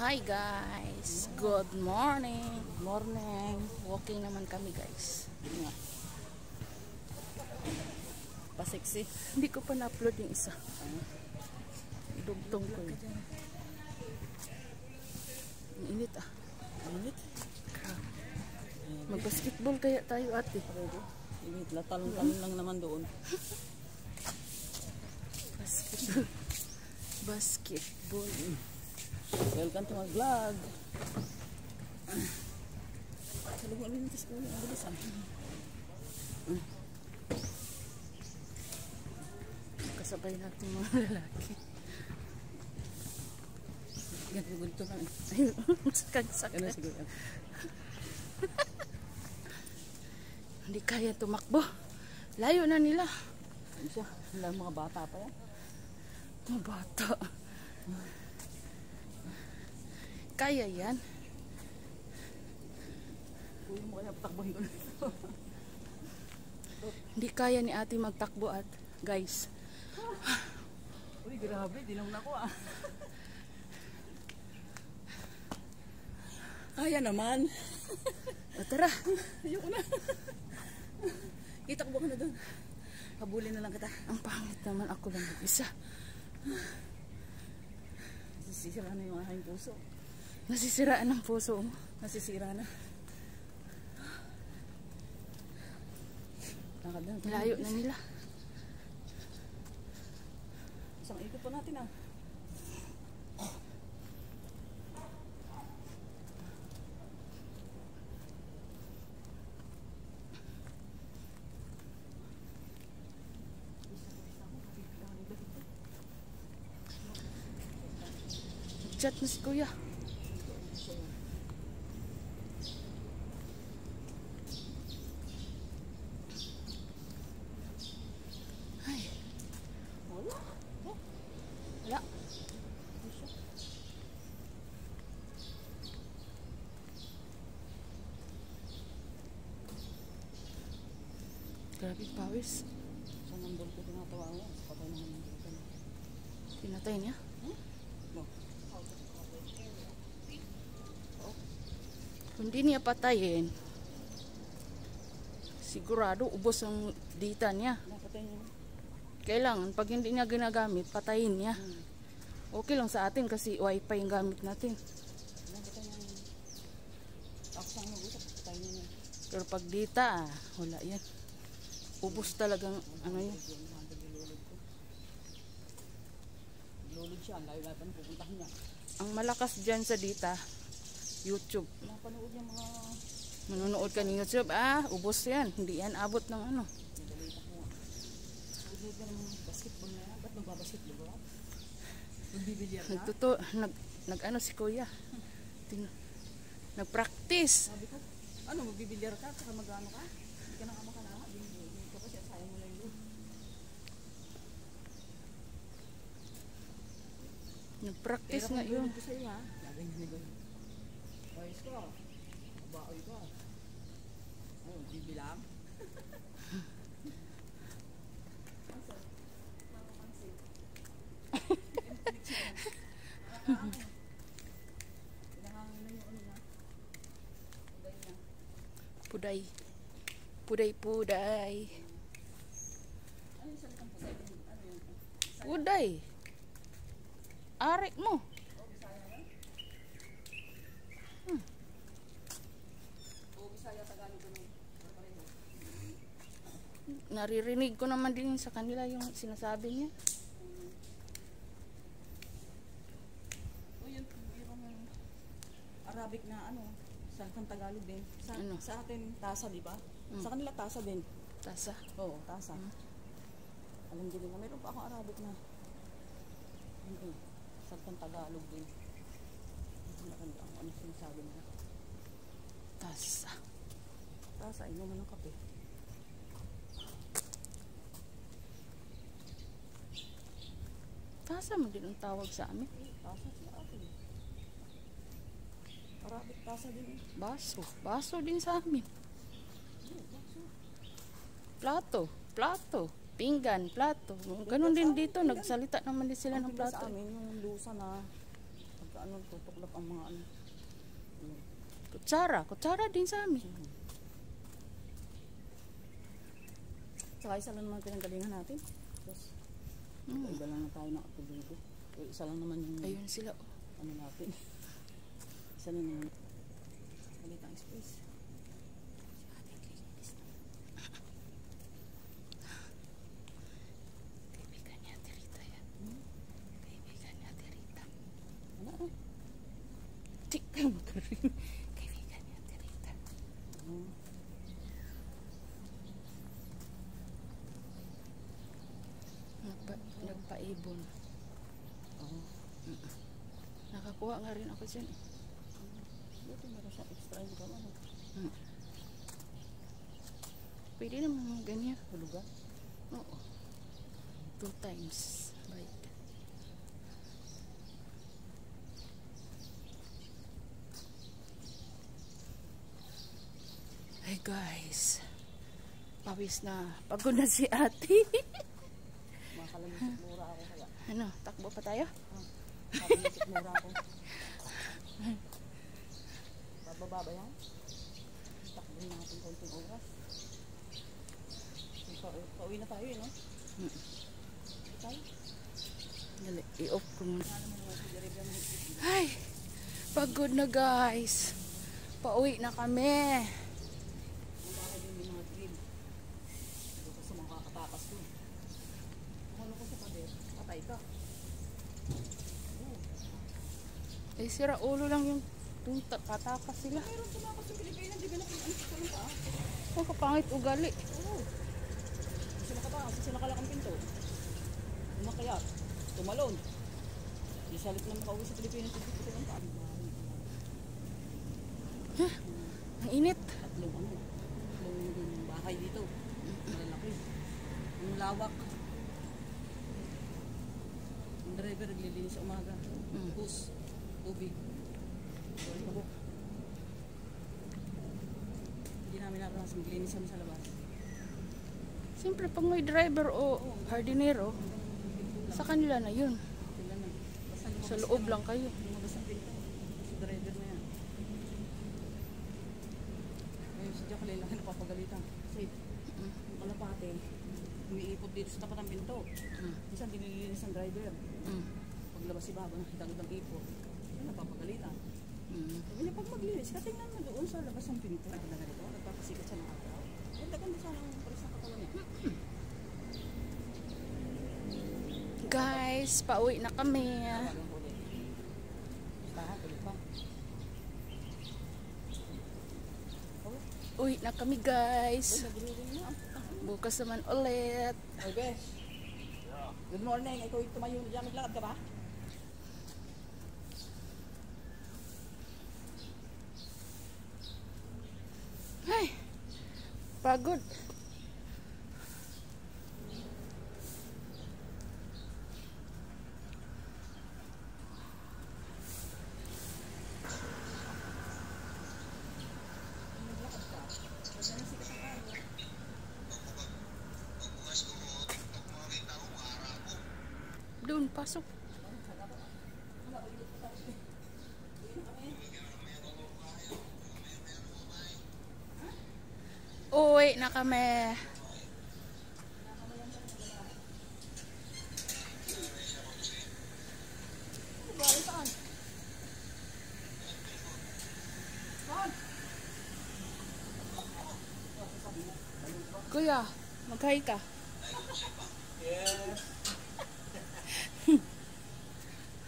Hi guys, good morning. Morning. Walking naman kami guys. Pasiksi. Hindi ko pa na-upload yung isa. Dugtong ko. Ang init ah. Init. Mag-basketball kaya tayo ate. Init. Talong-talong lang naman doon. Basketball. Basketball. Welcome to my vlog. Sabi mo ulit sa school. Ang bilis ah. Kasabay natin mga lalaki. Ganito lang. Ayun, sakag-sakag. Ano siguro? Hindi kaya tumakbo. Layo na nila. Ano siya? Wala mga bata pa yan. Mga bata. Kaya yan. Kuya mo kaya patakbuhin ko na ito. Hindi kaya ni ate magtakbo at guys. Uy, grabe. Dilaw na ko ah. Ayan naman. O tara. Ayoko na. Itakbo ka na doon. Habulin na lang kita. Ang pangit naman, ako lang mag-isa. Nasisira na yung aking puso. Nasisiraan ng puso mo. Nasisira na. Lakad na. Layo na nila. Isang ikot pa natin ah. Chat na si kuya. Ay. Wala. Wala. Grabe pawis. Sa number ko tinatawa mo. Patay naman yung dito. Pinatay niya. No. Kung di niya patayin, sigurado ubos ang data niya. Napatay niya. Kailangan, pag hindi niya ginagamit, patayin niya. Okay lang sa atin kasi wifi yung gamit natin. Napatay niya. Tapos ang mag-usap, patay niya. Pero pag data, wala yan. Ubos talagang, ano yun. Lulod siya. Layo-layo pa na pupuntahan niya. Ang malakas dyan sa data, YouTube. Napanood niya mga... Manonood ka ng YouTube, ubos yan. Hindi yan abot ng ano. Nabalita ko. Nagluod ka ng basketball na yan. Ba't magbabasketball ba? Magbibilyar ka? Nag-ano si kuya. Nag-practice. Sabi ko, ano, magbibilyar ka? Saka mag-ano ka? Hindi ka nang makalaha. Hindi ko kasi sayang mo lang yun. Nag-practice nga yun. Pero ko sa'yo ha. Lagay nyo nila. Ayos ka. Baoy ka. Ano, bibilang? Asa? Makapansin. Pinahangin na yung ano na. Puday na. Puday. Puday. Ano yung salitang puday? Ano yun? Puday. Arek mo. O, Bisaya yan? O, Bisaya, Tagalog ano? Pareho. Naririnig ko naman din sa kanila yung sinasabi niya. O, yun. Mayroong yung Arabic na ano, salitang Tagalog din. Ano? Sa atin, tasa, di ba? Sa kanila, tasa din. Tasa. Oo, tasa. Alam din nila. Meron pa akong Arabic na. Salitang Tagalog din. Ano sinasabi nila? Tasa. Tasa, inuman ng kape. Tasa mo din ang tawag sa amin. Tasa sila atin. Arabic tasa din. Baso. Baso din sa amin. Baso. Plato. Plato. Pinggan, plato. Ganon din dito. Nagsalita naman din sila ng Sa plato. amin, yung lusa na Pagka ano, tutuklap ang mga ano. Kutsara din sa amin. Saka isa lang naman pinanggalingan natin. Tapos, iba lang na tayo nakatuligo. Isa lang naman yung Ayun sila. ano natin. Isa lang naman. Malit ang space. Kaibigan niya, Tirita yan. Kaibigan niya, Tirita. Ano? Tika mo ka rin. Kaibigan niya, Tirita. Nagpaibon. Nakakuha nga rin ako dyan. Buti meron siyang extra income. Ano? Pwede naman mga ganyan. Hulugan? Oo. 2 times bite. Hey guys. Pawis na. Pagod na si ate. Makalamisip mura ako kaya. Ano, takbo pa tayo? Makalamisip mura ako. Bababa ba yan? Takbo natin konting oras. Pauwi na tayo no? Tayo? Dali, i-off ko muna. Ay, pagod na guys. Pauwi na kami. Ang bakit yung mga green. Ito kasi makakatakas ko. Ano ko sa pader? Patay ka. Eh, sira ulo lang yung patakas sila. Mayroon tumakas sa Pilipinas. Di ba na kung ano sa lang pa? Oh, kapangit ugali. Oo. Kasi nakatakas. Kasi nakalakang pinto. Umakayat. Tumalon. Di salit na makauwi sa Pilipinas. Dito lang pa. Ang init. Tatlong bahay dito. Malalaki. Ang lawak. Ang driver naglilinis sa umaga. Hose. Tubig. Sorry ka po. Hindi namin naranasan maglinis kami sa labas. Siyempre, pag may driver o hardinero, sa kanila na yun. Sila na. Basta Sa loob lang kayo. lumabas ang pinto. Sa driver na yan. Ngayon si Jack lang napapagalitan. Kasi yung kalapate, umiipot dito sa tapat ng pinto. Minsan dinilinis ng driver. Paglabas si Baba, nakita ng ipot. Yun, napapagalitan. Sabi niya, pag maglinis, katingnan mo doon sa labas ng pinto. Nagpapasikat siya ng araw. Ang ganda sana ang pares ng katawan niya. Guys, pauwi na kami. Tawagan ko ulit. Basta, ulit pa. Uwi na kami guys. Nagre-ring na. Bukas naman ulit. Ay, Besh. Good morning. Ikaw yung tumayo na dyan. Maglakad ka ba? Ay, pagod. Doon, pasok. Uwi na kami. Kuya, mag-hi ka. Yes.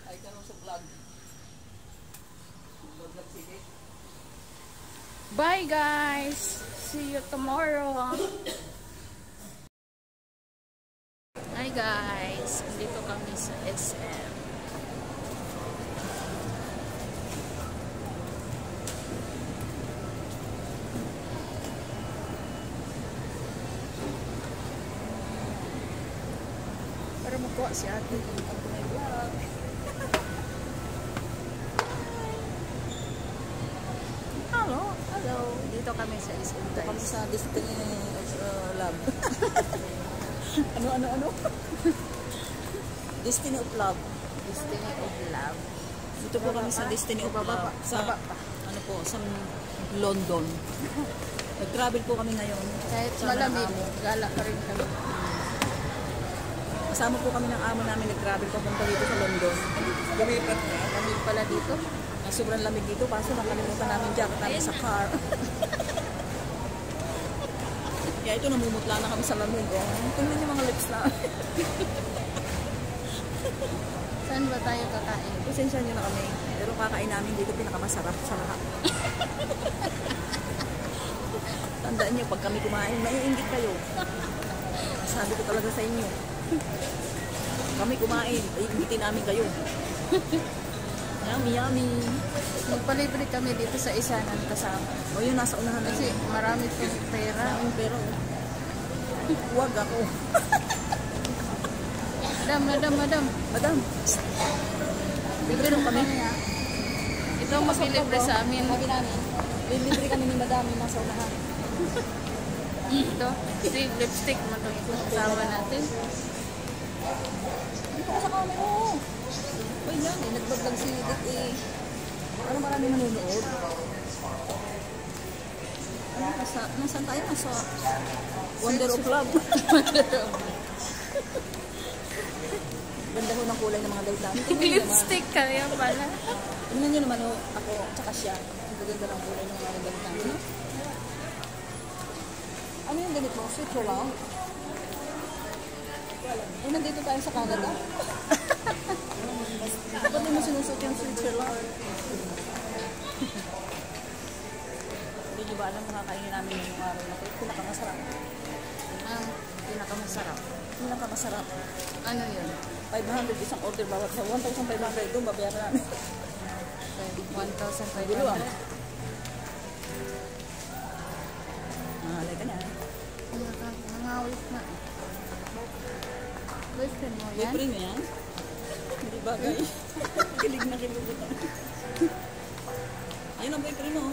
Ay ka lang sa vlog. Vlog sige. Bye guys. See you tomorrow. Hi guys. Dito kami sa SM. Para makuha si ate. Hello. Hello. Dito kami sa SM Kami guys. sa Destiny Lab. Ano? Destiny of Love. Destiny of Love. Ito po kami sa Destiny of Love. Sa, ano po, sa London. Nag-travel po kami ngayon. Kahit malamig, gala pa rin kami. Kasama po kami ng amo namin, nag-travel papunta dito sa London. Lamig pala dito. Sobrang lamig dito, kaso nakalimutan namin jacket namin sa car. Kaya ito, namumutla na kami sa lamig. Oh. Tingnan yung mga lips na. Saan ba tayo kakain? Pasensya nyo na kami. Pero kakain namin dito pinakamasarap sa lahat. Tandaan nyo, pag kami kumain, naiingit kayo. Sabi ko talaga sa inyo. Kami kumain, iingitin namin kayo. Yummy, yummy. Magpalibre kami dito sa isa ng kasama. O yun, nasa unahan Kasi marami pong pera. Maraming pero huwag ako. Madam. Madam, libre rin kami. Ito ang mapilibre sa amin. Sabi namin, libre kami ni Madam yung nasa unahan. Ito, si lipstick mo itong kasama natin. Dito ko sa kami, oo. Uy yan, nag-vlog si Dick eh. Ano marami manunood? Ano, nasaan tayo? Nasa Wonder of Love. Ganda ko ng kulay ng mga light namin. Lipstick kaya pala. Tingnan nyo naman ako, tsaka siya. Ang ganda ng kulay ng mga light namin. Ano yung ganit mo? Switzerland? Eh, nandito tayo sa Canada. Ba't di mo sinusot yung Switzerland? Hindi nyo ba alam makakainin namin yung araw na ito? Pinakamasarap. Ang pinakamasarap. Pinakamasarap. Ano yun? 500 isang order bawat sa 1,500 doon babayaran namin. 1,500. Gulo ah. Mahalay ka na. Nangawit na. Boyfriend mo yan? Boyfriend mo yan? Hindi bagay. Kilig na kilig. Ayun ang boyfriend mo.